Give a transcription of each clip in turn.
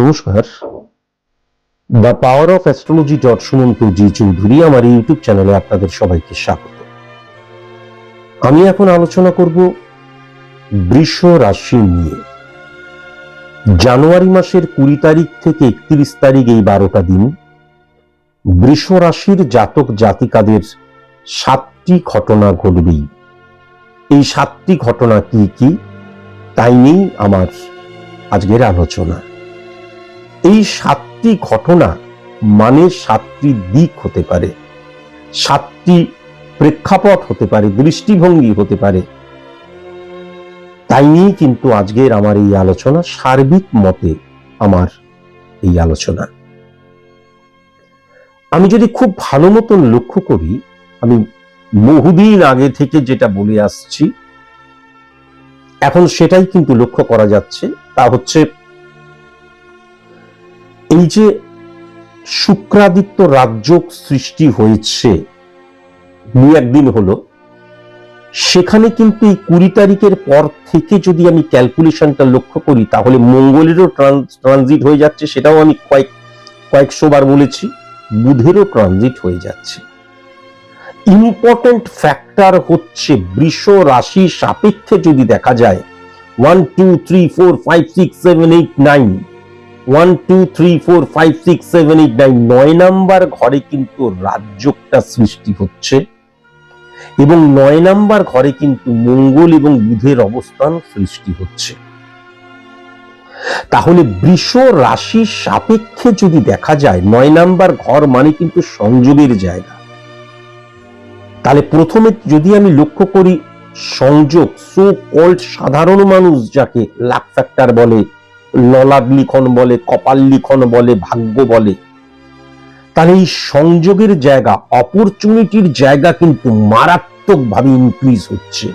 নমস্কার, the power of astrology Sumanta ji Chowdhury আমার YouTube চ্যানেলে আপনাদের সবাইকে স্বাগত। আমি এখন আলোচনা করব বৃষ রাশি নিয়ে। জানুয়ারি মাসের 20 তারিখ থেকে 31 তারিখ এই 12টা দিন বৃষ রাশির জাতক জাতিকাদের 7টি ঘটনা ঘটবেই। এই 7টি ঘটনা কি কি তাই নিয়েই আমার আজকের আলোচনা। এই 7টি ঘটনা মানে 7টি দিক হতে পারে, 7টি প্রেক্ষাপট হতে পারে, দৃষ্টিভঙ্গি হতে পারে। তাই নিয়ে কিন্তু আজকের আমার এই আলোচনা, সার্বিক মতে আমার এই আলোচনা। আমি যদি খুব ভালো মতন লক্ষ্য করি, আমি বহুদিন আগে থেকে যেটা বলে আসছি এখন সেটাই কিন্তু লক্ষ্য করা যাচ্ছে। তা হচ্ছে এই যে শুক্রাদিত্য রাজযোগ সৃষ্টি হয়েছে একদিন হলো, সেখানে কিন্তু এই 20 তারিখের পর থেকে যদি আমি ক্যালকুলেশনটা লক্ষ্য করি তাহলে মঙ্গলেরও ট্রানজিট হয়ে যাচ্ছে, সেটাও আমি কয়েকশো বার বলেছি, বুধেরও ট্রানজিট হয়ে যাচ্ছে। ইম্পর্টেন্ট ফ্যাক্টর হচ্ছে বৃষ রাশি সাপেক্ষে যদি দেখা যায় 1 2 3 4 5 6 7 8 9 1 2 3 4 5 6 7 8 9 9 নাম্বার ঘরে কিন্তু রাজযোগটা সৃষ্টি হচ্ছে এবং 9 নাম্বার ঘরে কিন্তু মঙ্গল এবং বুধের অবস্থান সৃষ্টি হচ্ছে। তাহলে বৃষ রাশি সাপেক্ষে যদি দেখা যায় 9 নাম্বার ঘর মানে কিন্তু সংযোগের জায়গা। তাহলে প্রথমে যদি আমি লক্ষ্য করি সংযোগ, সো কল্ড সাধারণ মানুষ যাকে লাক ফ্যাক্টর বলে, ললাট লিখন বলে, কপাল লিখন বলে, ভাগ্য বলে, তাহলে এই সংযোগের জায়গা, অপরচুনিটির জায়গা কিন্তু মারাত্মকভাবে ইনক্রিজ হচ্ছে।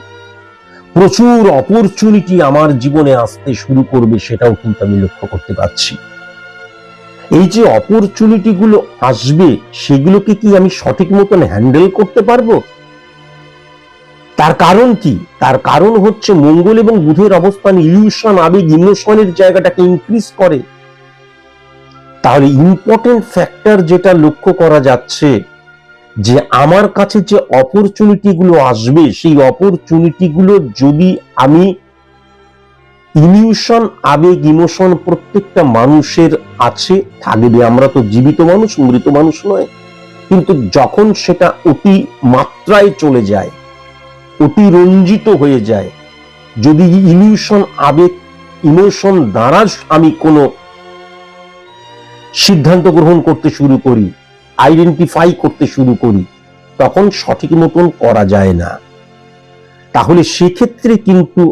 প্রচুর অপরচুনিটি আমার জীবনে আসতে শুরু করবে, সেটাও কিন্তু আমি লক্ষ্য করতে পারছি। এই যে অপরচুনিটি গুলো আসবে সেগুলোকে কি আমি সঠিক মতন হ্যান্ডেল করতে পারবো? তার কারণ কি? তার কারণ হচ্ছে মঙ্গল এবং বুধের অবস্থান ইলিউশন, আবেগ, ইমোশনের জায়গাটাকে ইনক্রিজ করে। তাহলে ইম্পর্টেন্ট ফ্যাক্টর যেটা লক্ষ্য করা যাচ্ছে যে আমার কাছে যে অপরচুনিটি গুলো আসবে সেই অপরচুনিটি গুলো যদি আমি ইলিউশন, আবেগ, ইমোশন প্রত্যেকটা মানুষের আছে, থাকবে। আমরা তো জীবিত মানুষ, মৃত মানুষ নয়। কিন্তু যখন সেটা অতি মাত্রায় চলে যায়, অতিরঞ্জিত হয়ে যায়, যদি ইলিউশন, আবেগ, ইমোশন দ্বারা আমি কোনো সিদ্ধান্ত গ্রহণ করতে শুরু করি, আইডেন্টিফাই করতে শুরু করি, তখন সঠিক মতন করা যায় না। তাহলে সেক্ষেত্রে কিন্তু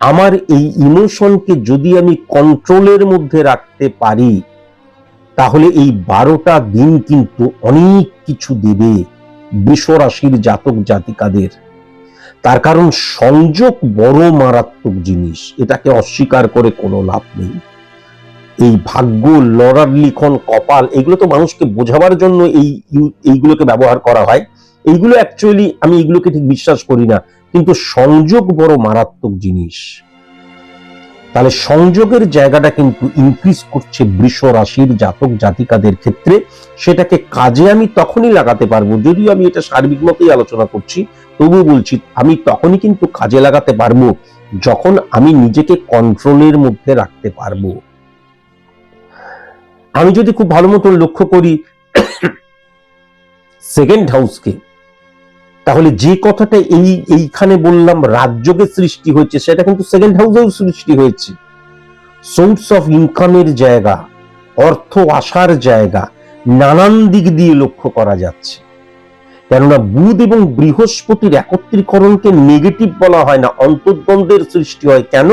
আমার এই ইমোশনকে যদি আমি কন্ট্রোলের মধ্যে রাখতে পারি তাহলে এই 12টা দিন কিন্তু অনেক কিছু দেবে বৃষ রাশির জাতক জাতিকাদের। তার কারণ সংযোগ বড় মারাত্মক জিনিস, এটাকে অস্বীকার করে কোনো লাভ নেই। এই ভাগ্য, লড়ার লিখন, কপাল, এগুলো তো মানুষকে বোঝাবার জন্য এইগুলোকে ব্যবহার করা হয়। এইগুলো অ্যাকচুয়ালি আমি এগুলোকে ঠিক বিশ্বাস করি না, কিন্তু সংযোগ বড় মারাত্মক জিনিস। তাহলে সংযোগের জায়গাটা কিন্তু ইনক্রিজ করছে বৃষ রাশির জাতক জাতিকাদের ক্ষেত্রে। সেটাকে কাজে আমি তখনই লাগাতে পারবো, যদিও আমি এটা সার্বিক মতেই আলোচনা করছি, তবুও বলছি আমি তখনই কিন্তু কাজে লাগাতে পারবো যখন আমি নিজেকে কন্ট্রোলের মধ্যে রাখতে পারবো। আমি যদি খুব ভালো মতন লক্ষ্য করি সেকেন্ড হাউসকে, তাহলে যে কথাটা এইখানে বললাম রাজযোগের সৃষ্টি হয়েছে, সেটা কিন্তু সেকেন্ড হাউসেও সৃষ্টি হয়েছে। সোর্স অফ ইনকামের জায়গা, অর্থ আসার জায়গা নানান দিক দিয়ে লক্ষ্য করা যাচ্ছে। কেননা বুধ এবং বৃহস্পতির একত্রীকরণকে নেগেটিভ বলা হয় না, অন্তর্দ্বন্দ্বের সৃষ্টি হয়। কেন?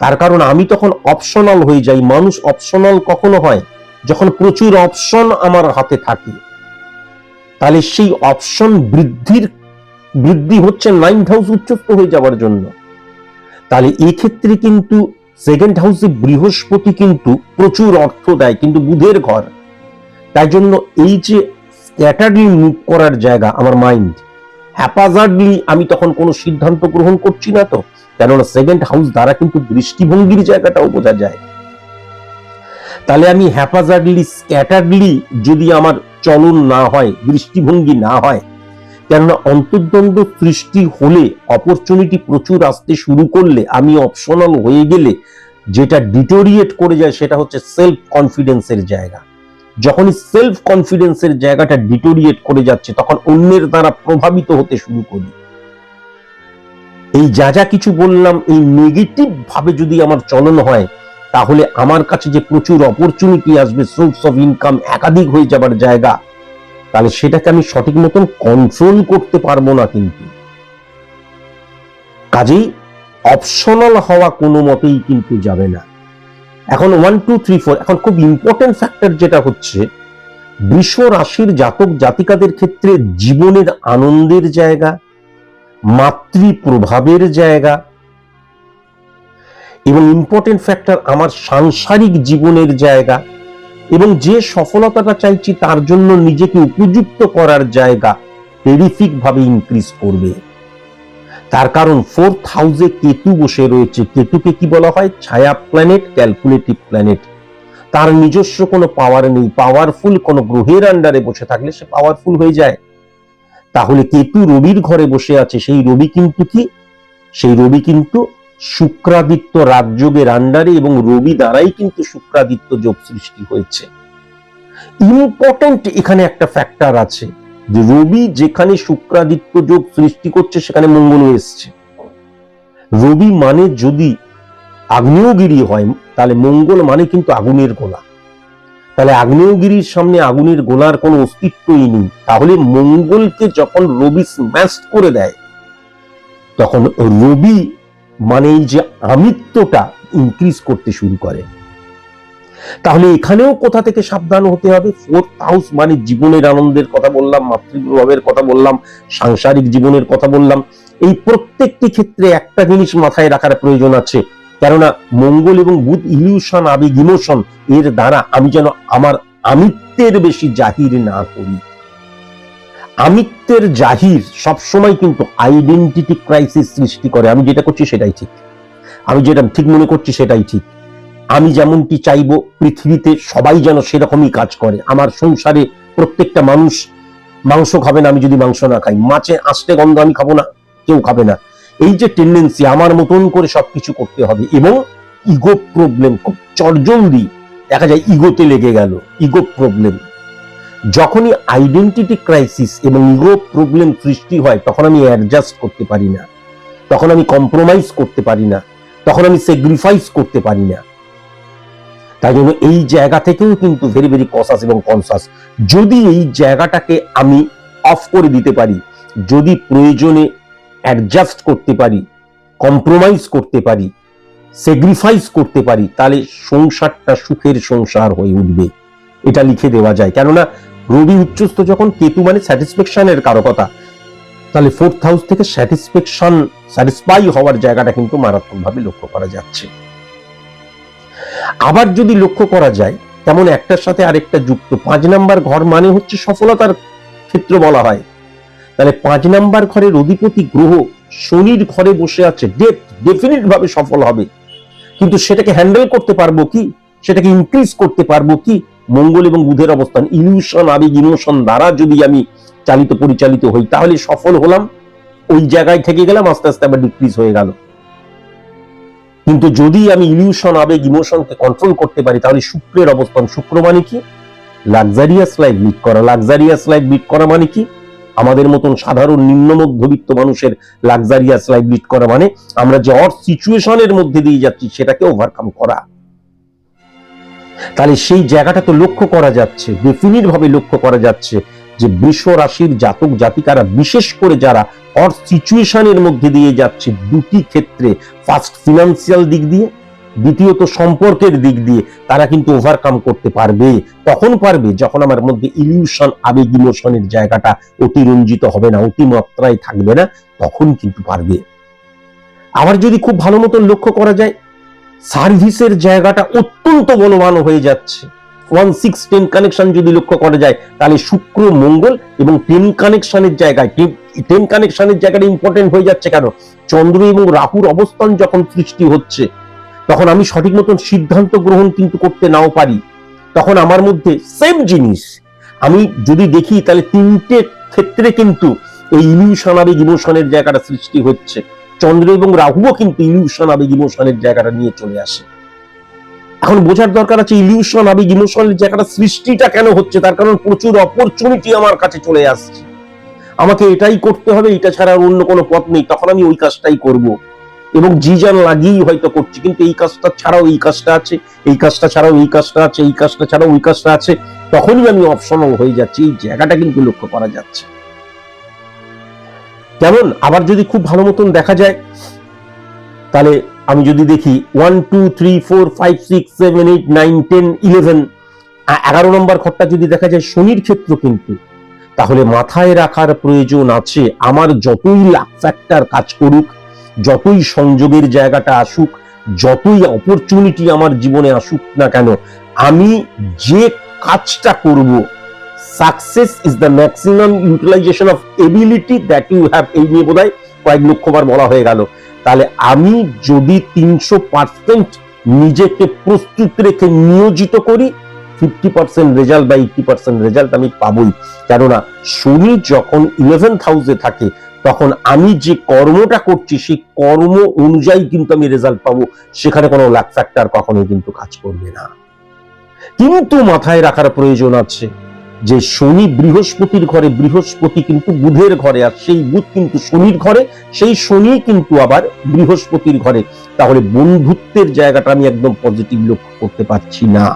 তার কারণ আমি তখন অপশনাল হয়ে যাই। মানুষ অপশনাল কখনো হয় যখন প্রচুর অপশন আমার হাতে থাকে। তাহলে সেই অপশন বৃদ্ধি হচ্ছে 9th হাউস উচ্চস্থ হয়ে যাওয়ার জন্য। তাহলে এক্ষেত্রে কিন্তু সেকেন্ড হাউসে বৃহস্পতি কিন্তু প্রচুর অর্থ দেয়, কিন্তু বুধের ঘর। তাই জন্য এই যে স্ক্যাটারলি মুভ করার জায়গা, আমার মাইন্ড হ্যাপাজার্ডলি আমি তখন কোনো সিদ্ধান্ত গ্রহণ করছি না, তো কেননা সেকেন্ড হাউস দ্বারা কিন্তু দৃষ্টিভঙ্গির জায়গাটাও বোঝা যায়। তাহলে আমি হ্যাপাজার্ডলি স্ক্যাটার্ডলি যদি আমার চলন না হয়, দৃষ্টিভঙ্গি না হয়, কেননা অন্তর্দ্বন্দ্ব সৃষ্টি হলে, অপরচুনিটি প্রচুর আসতে শুরু করলে, আমি অপশনাল হয়ে গেলে যেটা ডিটোরিয়েট করে যায় সেটা হচ্ছে সেলফ কনফিডেন্সের জায়গা। যখনই সেলফ কনফিডেন্সের জায়গাটা ডিটোরিয়েট করে যাচ্ছে তখন অন্যের দ্বারা প্রভাবিত হতে শুরু করি। এই যা যা কিছু বললাম এই নেগেটিভ ভাবে যদি আমার চলন হয় তাহলে আমার কাছে যে প্রচুর অপরচুনিটি আসবে, সোর্স অফ ইনকাম একাধিক হয়ে যাবার জায়গা, তাহলে সেটাকে আমি সঠিক মতন কন্ট্রোল করতে পারবো না। কিন্তু কাজেই অপশনাল হওয়া কোনো মতেই কিন্তু যাবে না। এখন 1 2 3 4 এখন খুব ইম্পর্টেন্ট ফ্যাক্টর যেটা হচ্ছে বৃষ রাশির জাতক জাতিকাদের ক্ষেত্রে জীবনের আনন্দের জায়গা, মাতৃ প্রভাবের জায়গা এবং ইম্পর্টেন্ট ফ্যাক্টর আমার সাংসারিক জীবনের জায়গা এবং যে সফলতাটা চাইছি তার জন্য নিজেকে উপযুক্ত করার জায়গা টেরিফিক ভাবে ইনক্রিজ করবে। তার কারণ 4th হাউসে কেতু বসে রয়েছে। কেতুকে কি বলা হয়? ছায়া প্ল্যানেট, ক্যালকুলেটিভ প্ল্যানেট। তার নিজস্ব কোনো পাওয়ার নেই। পাওয়ারফুল কোন গ্রহের আন্ডারে বসে থাকলে সে পাওয়ারফুল হয়ে যায়। তাহলে কেতু রবির ঘরে বসে আছে। সেই রবি কিন্তু কি? সেই রবি কিন্তু শুক্রাদিত্য রাজযোগের আন্ডারে এবং রবি দ্বারাই কিন্তু শুক্রাদিত্য যোগ সৃষ্টি হয়েছে। ইম্পর্টেন্ট এখানে একটা ফ্যাক্টর আছে যে রবি যেখানে শুক্রাদিত্য যোগ সৃষ্টি করছে সেখানে মঙ্গল এসছে। রবি মানে যদি আগ্নেয়গিরি হয় তাহলে মঙ্গল মানে কিন্তু আগুনের গোলা। তাহলে আগ্নেয়গিরির সামনে আগুনের গোলার কোনো অস্তিত্বই নেই। তাহলে মঙ্গলকে যখন রবি স্ম্যাশ করে দেয় তখন রবি মানে এই যে আমিত্বটা ইনক্রিজ করতে শুরু করে। তাহলে এখানেও কোথা থেকে সাবধান হতে হবে? 4th হাউস মানে জীবনের আনন্দের কথা বললাম, মাতৃপ্রভাবের কথা বললাম, সাংসারিক জীবনের কথা বললাম। এই প্রত্যেকটি ক্ষেত্রে একটা জিনিস মাথায় রাখার প্রয়োজন আছে, কেননা মঙ্গল এবং বুধ ইলিউশন, আবেগ, ইমোশন, এর দ্বারা আমি যেন আমার আমিত্বের বেশি জাহির না করি। আমিত্বের জাহির সবসময় কিন্তু আইডেন্টিটি ক্রাইসিস সৃষ্টি করে। আমি যেটা করছি সেটাই ঠিক, আমি যেটা ঠিক মনে করছি সেটাই ঠিক, আমি যেমনটি চাইবো পৃথিবীতে সবাই যেন সেরকমই কাজ করে। আমার সংসারে প্রত্যেকটা মানুষ মাংস খাবে না আমি যদি মাংস না খাই, মাছে আষ্টে গন্ধ আমি খাবো না, কেউ খাবে না। এই যে টেন্ডেন্সি, আমার মতন করে সবকিছু করতে হবে এবং ইগো প্রবলেম খুব চটজলদি দেখা যায় ইগোতে লেগে গেল। ইগো প্রবলেম যখনই আইডেন্টিটি ক্রাইসিস এবং ইগো প্রবলেম সৃষ্টি হয় তখন আমি অ্যাডজাস্ট করতে পারি না, তখন আমি কম্প্রোমাইজ করতে পারি না, তখন আমি স্যাক্রিফাইস করতে পারি না। তাই জন্য এই জায়গা থেকেও কিন্তু ভেরি ভেরি কসাস এবং কনসাস। যদি এই জায়গাটাকে আমি অফ করে দিতে পারি, যদি প্রয়োজনে অ্যাডজাস্ট করতে পারি, কম্প্রোমাইজ করতে পারি, স্যাক্রিফাইস করতে পারি, তাহলে সংসারটা সুখের সংসার হয়ে উঠবে। এটা লিখে দেওয়া যায়। কেননা রবি উচ্চস্থ যখন, কেতু মানে স্যাটিসফ্যাকশনের কারকতা, তাহলে 4th হাউস থেকে স্যাটিসফ্যাকশন, স্যাটিসফাই হওয়ার জায়গাটা কিন্তু মারাত্মকভাবে লক্ষ্য করা যাচ্ছে। আবার যদি লক্ষ্য করা যায় তেমন একটার সাথে আরেকটা যুক্ত। 5 নাম্বার ঘর মানে হচ্ছে সফলতার ক্ষেত্র বলা হয়। তাহলে 5 নাম্বার ঘরের অধিপতি গ্রহ শনির ঘরে বসে আছে। ডেফিনিট ভাবে সফল হবে, কিন্তু সেটাকে হ্যান্ডেল করতে পারবো কি, সেটাকে ইনক্রিজ করতে পারবো কি? মঙ্গল এবং বুধের অবস্থান, ইলিউশন, আবেগ, ইমোশন দ্বারা যদি আমি চালিত পরিচালিত হই তাহলে সফল হলাম, ওই জায়গায় থেকে গেলাম, আস্তে আস্তে আবার ডিক্রিজ হয়ে গেল। কিন্তু যদি আমি ইলিউশন, আবেগ, ইমোশনকে কন্ট্রোল করতে পারি তাহলে শুক্রের অবস্থান, শুক্র মানে কি? লাক্সারিয়াস লাইফ লিড করা। লাক্সারিয়াস লাইফ লিড করা মানে কি? আমাদের মতন সাধারণ নিম্ন মধ্যবিত্ত মানুষের লাক্সারিয়াস লাইফ লিড করা মানে আমরা যে অড সিচুয়েশনের মধ্যে দিয়ে যাচ্ছি সেটাকে ওভারকাম করা। তাহলে সেই জায়গাটা তো লক্ষ্য করা যাচ্ছে, ডেফিনিট ভাবে লক্ষ্য করা যাচ্ছে যে বৃষ রাশির জাতক জাতিকারা, বিশেষ করে যারা অড সিচুয়েশনের মধ্যে দিয়ে যাচ্ছে দুটি ক্ষেত্রে, ফার্স্ট ফিনান্সিয়াল দিক দিয়ে, দ্বিতীয়ত সম্পর্কের দিক দিয়ে, তারা কিন্তু ওভারকাম করতে পারবে। তখন পারবে যখন আমার মধ্যে ইলিউশন, আবেগ, ইমোশনের জায়গাটা অতিরঞ্জিত হবে না, অতিমাত্রায় থাকবে না, তখন কিন্তু পারবে। আবার যদি খুব ভালো মতন লক্ষ্য করা যায় সার্ভিসের জায়গাটা অত্যন্ত বলবান হয়ে যাচ্ছে। 1-6-10 কানেকশন যদি লক্ষ্য করা যায় তাহলে শুক্র, মঙ্গল এবং 10 কানেকশনের জায়গায়, 10 কানেকশনের জায়গাটা ইম্পর্টেন্ট হয়ে যাচ্ছে। কেন? চন্দ্র এবং রাহুর অবস্থান যখন সৃষ্টি হচ্ছে তখন আমি সঠিক মতন সিদ্ধান্ত গ্রহণ কিন্তু করতে নাও পারি, তখন আমার মধ্যে সেম জিনিস আমি যদি দেখি, তাহলে তিনটে ক্ষেত্রে কিন্তু এই ইলিউশন আবেগ ইমোশনের জায়গাটা সৃষ্টি হচ্ছে। চন্দ্র এবং রাহুও কিন্তু ইলিউশন আবেগ ইমোশনের জায়গাটা নিয়ে চলে আসে। এখন বোঝার দরকার আছে ইলিউশন আবেগ ইমোশনের জায়গাটা সৃষ্টিটা কেন হচ্ছে। তার কারণ প্রচুর অপরচুনিটি আমার কাছে চলে আসছে, আমাকে এটাই করতে হবে, এটা ছাড়া অন্য কোনো পথ নেই, তখন আমি ওই কাজটাই করব এবং জি জান লাগিয়েই হয়তো করছি। কিন্তু এই কাজটা ছাড়াও এই কাজটা আছে, এই কাজটা ছাড়াও এই কাজটা আছে, এই কাজটা ছাড়াও ওই কাজটা আছে, তখনই আমি অপশনাল হয়ে যাচ্ছি। এই জায়গাটা কিন্তু লক্ষ্য করা যাচ্ছে। কেমন আবার যদি খুব ভালো মতন দেখা যায়, তাহলে আমি যদি দেখি 1 2 3 4 5 6 7 8 9 10 11 11 নম্বর ঘরটা যদি দেখা যায় শনির ক্ষেত্র কিন্তু, তাহলে মাথায় রাখার প্রয়োজন আছে আমার যতই লাক ফ্যাক্টর কাজ করুক, যতই সংযোগের জায়গাটা আসুক, যতই অপরচুনিটি আমার জীবনে আসুক না কেন, আমি যে কাজটা করব, success is the maximum utilisation of ability that you have, এই নিয়ে বোধহয় কয়েক লক্ষবার বলা হয়ে গেল। তাহলে আমি যদি 300% নিজেকে প্রস্তুত রেখে নিয়োজিত করি, 50% রেজাল্ট বা 80% রেজাল্ট আমি পাবই। কেননা শনি যখন 11th হাউসে থাকে, তখন আমি যে কর্মটা করছি সেই কর্ম অনুযায়ী কিন্তু আমি রেজাল্ট পাবো, সেখানে কোনো লাক ফ্যাক্টর কখনোই কিন্তু কাজ করবে না। কিন্তু মাথায় রাখার প্রয়োজন আছে যে শনি বৃহস্পতির ঘরে, বৃহস্পতি কিন্তু বুধের ঘরে, আর সেই বুধ কিন্তু শনির ঘরে, সেই শনি কিন্তু আবার বৃহস্পতির ঘরে। তাহলে বন্ধুত্বের জায়গাটা আমি একদম পজিটিভ লক্ষ্য করতে পারছি না।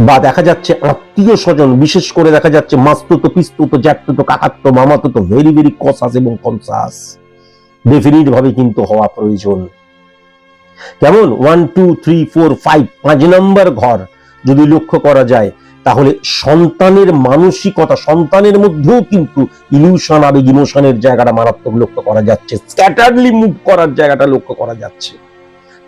বা দেখা যাচ্ছে আত্মীয় স্বজন, বিশেষ করে দেখা যাচ্ছে মাস্তুতো, পিস্তুতো, জ্যাঠতুতো, কাকাতুতো, মামাতুতো ভেরি ভেরি কসাস এবং কনসাস ডেফিনিট ভাবে কিন্তু হওয়া প্রয়োজন। কেমন 1 2 3 4 5 5 নম্বর ঘর যদি লক্ষ্য করা যায়, তাহলে সন্তানের মানসিকতা, সন্তানের মধ্যেও কিন্তু ইলিউশন আবেগ ইমোশনের জায়গাটা মারাত্মক লক্ষ্য করা যাচ্ছে, স্ক্যাটারলি মুভ করার জায়গাটা লক্ষ্য করা যাচ্ছে।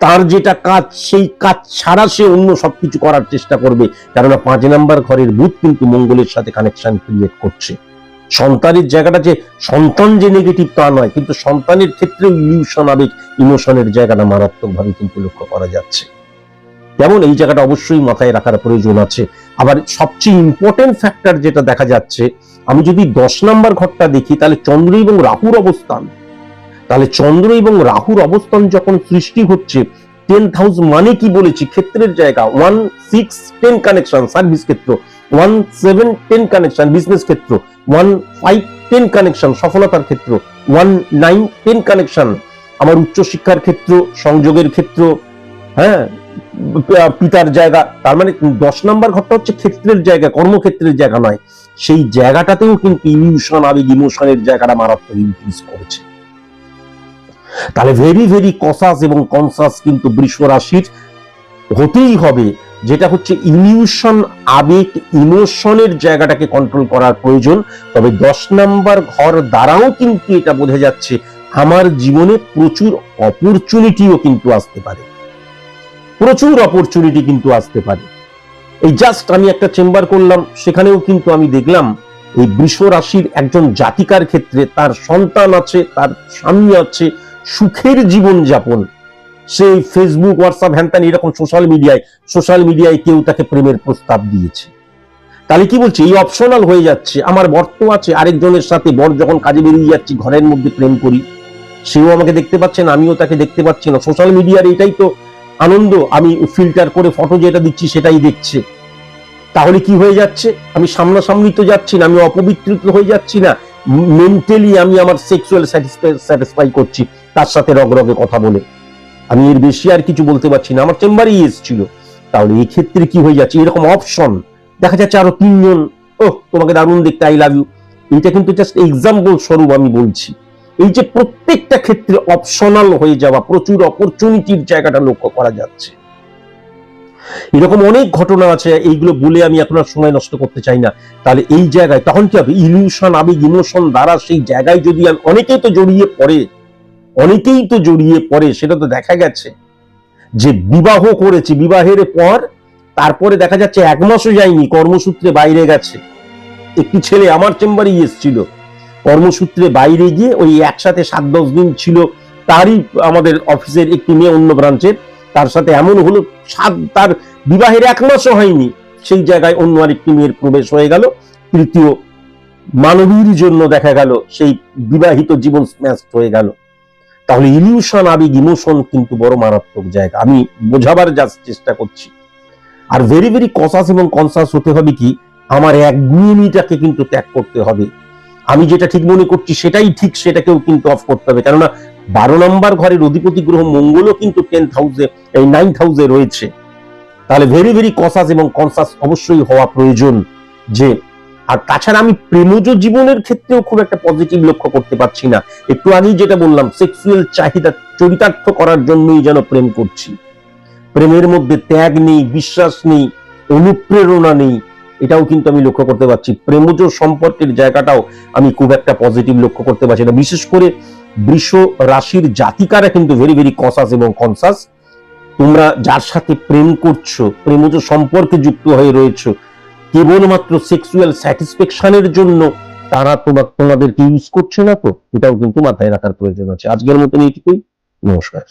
তার যেটা কাজ, সেই কাজ ছাড়া সে অন্য সবকিছু করার চেষ্টা করবে, কেননা 5 নম্বর ঘরের বুধ কিন্তু মঙ্গলের সাথে কানেকশন ক্রিয়েট করছে। সন্তানের জায়গাটা যে সন্তান যে নেগেটিভ তা নয়, কিন্তু সন্তানের ক্ষেত্রে ইলিউশন আবেগ ইমোশনের জায়গাটা মারাত্মকভাবে কিন্তু লক্ষ্য করা যাচ্ছে। যেমন এই জায়গাটা অবশ্যই মাথায় রাখার প্রয়োজন আছে। আবার সবচেয়ে ইম্পর্টেন্ট ফ্যাক্টর যেটা দেখা যাচ্ছে, আমি যদি 10 নম্বর ঘরটা দেখি, তাহলে চন্দ্র এবং রাহুর অবস্থান, তাহলে চন্দ্র এবং রাহুর অবস্থান যখন সৃষ্টি হচ্ছে, 10th হাউস মানে কি বলেছি, ক্ষেত্রের জায়গা। 1 6 10 কানেকশন সার্ভিস ক্ষেত্র, 1 7 10 কানেকশন বিজনেস ক্ষেত্র, 1 5 10 কানেকশন সফলতার ক্ষেত্র, 1 9 10 কানেকশন আমার উচ্চশিক্ষার ক্ষেত্র, সংযোগের ক্ষেত্র, হ্যাঁ পিতার জায়গা। তার মানে 10 নম্বর ঘরটা হচ্ছে ক্ষেত্রের জায়গা, কর্মক্ষেত্রের জায়গা নয়। সেই জায়গাটাতেও কিন্তু ইলিউশন আবেগ ইমোশনের জায়গাটা মারাত্মক ইনক্রিজ করেছে। তাহলে ভেরি ভেরি কসাস এবং কনসাস কিন্তু বৃষ রাশির হতেই হবে, যেটা হচ্ছে ইলিউশন আবেগ ইমোশনের জায়গাটাকে কন্ট্রোল করার প্রয়োজন। তবে 10 নম্বর ঘর দ্বারাও কিন্তু এটা বোঝা যাচ্ছে আমার জীবনে প্রচুর অপরচুনিটিও কিন্তু আসতে পারে, প্রচুর অপরচুনিটি কিন্তু আসতে পারে। এই জাস্ট আমি একটা চেম্বার করলাম, সেখানেও কিন্তু আমি দেখলাম এই বৃষ রাশির একজন জাতিকার ক্ষেত্রে তার সন্তান আছে, তার স্বামী আছে, সুখের জীবন যাপন, সেই ফেসবুক হোয়াটসঅ্যাপ হ্যানত্যান এরকম সোশ্যাল মিডিয়ায় কেউ তাকে প্রেমের প্রস্তাব দিয়েছে। তাহলে কি বলছে, এই অপশনাল হয়ে যাচ্ছে। আমার বর তো আছে, আরেকজনের সাথে, বর যখন কাজে বেরিয়ে যাচ্ছি ঘরের মধ্যে প্রেম করি, সেও আমাকে দেখতে পাচ্ছে না, আমিও তাকে দেখতে পাচ্ছি না। সোশ্যাল মিডিয়ার এটাই তো আনন্দ, আমি ফিল্টার করে ফটো যেটা দিচ্ছি সেটাই দেখছে। তাহলে কি হয়ে যাচ্ছে, আমি সামনাসামনি তো যাচ্ছি না, আমি অপবিত্রিত হয়ে যাচ্ছি না, মেন্টালি আমি আমার সেক্সুয়াল স্যাটিসফাই করছি তার সাথে রগরগে কথা বলে। আমি এর বেশি আর কিছু বলতে পারছি না, আমার চেম্বারেই এসেছিল। তাহলে এই ক্ষেত্রে কি হয়ে যাচ্ছে, এরকম অপশন দেখা যাচ্ছে আরো 3 জন, তোমাকে দারুণ দেখতে, আই লাভ ইউ। এটা কিন্তু জাস্ট এক্সাম্পল স্বরূপ আমি বলছি। এই যে প্রত্যেকটা ক্ষেত্রে অপশনাল হয়ে যাওয়া, প্রচুর অপরচুনিটির জায়গাটা লক্ষ্য করা যাচ্ছে। এরকম অনেক ঘটনা আছে, এইগুলো বলে আমি এখন আর সময় নষ্ট করতে চাই না। তাহলে এই জায়গায় তখন কি হবে, ইলিউশন আবেগ ইমোশন দ্বারা সেই জায়গায় যদি অনেকেই তো জড়িয়ে পড়ে, সেটা তো দেখা গেছে যে বিবাহ করেছে, বিবাহের পর তারপরে দেখা যাচ্ছে 1 মাসও যায়নি, কর্মসূত্রে বাইরে গেছে। একটি ছেলে আমার চেম্বারেই এসেছিল, কর্মসূত্রে বাইরে গিয়ে ওই একসাথে 7-10 দিন ছিল, তারই আমাদের অফিসের একটি মেয়ে অন্য ব্রাঞ্চের, তার সাথে এমন হলো তার বিবাহের 1 মাসও হয়নি, সেই জায়গায় অন্য আরেকটি মেয়ের প্রবেশ হয়ে গেল, তৃতীয় মানবীর জন্য দেখা গেল সেই বিবাহিত জীবন স্ম্যাশ হয়ে গেল। তাহলে ইলিউশন, আবেগ, ইমোশন কিন্তু বড় মারাত্মক জায়গা। আমি বোঝাবার চেষ্টা করছি। আর ভেরি ভেরি কসাস এবং কনসাস হতে হবে কি, আমার একগুঁয়েমিটাকে কিন্তু ত্যাগ করতে হবে। আমি যেটা ঠিক মনে করছি সেটাই ঠিক, সেটাকেও কিন্তু অফ করতে হবে। কেননা 12 নম্বর ঘরের অধিপতি গ্রহ মঙ্গলও কিন্তু 10th হাউসে, এই 9th হাউসে রয়েছে। তাহলে ভেরি ভেরি কসাস এবং কনসাস অবশ্যই হওয়া প্রয়োজন। যে আর তাছাড়া আমি প্রেমজ জীবনের ক্ষেত্রেও খুব একটা পজিটিভ লক্ষ্য করতে পারছি না। একটু আগেই যেটা বললাম, সেক্সুয়াল চাহিদা চরিতার্থ করার জন্যই যেন প্রেম করছি। প্রেমের মধ্যে ত্যাগ নেই, বিশ্বাস নেই, অনুপ্রেরণা নেই, এটাও কিন্তু আমি লক্ষ্য করতে পারছি। প্রেমজ সম্পর্কের জায়গাটাও আমি খুব একটা পজিটিভ লক্ষ্য করতে পারছি না। বিশেষ করে বৃষ রাশির জাতিকারা কিন্তু ভেরি ভেরি কসাস এবং কনসাস। তোমরা যার সাথে প্রেম করছো, প্রেমজ সম্পর্কে যুক্ত হয়ে রয়েছো, কেবলমাত্র সেক্সুয়াল স্যাটিসফ্যাকশনের জন্য তারা তোমাদেরকে ইউজ করছে না তো, এটাও কিন্তু মাথায় রাখার প্রয়োজন আছে। আজকের মতন এইটুকুই, নমস্কার।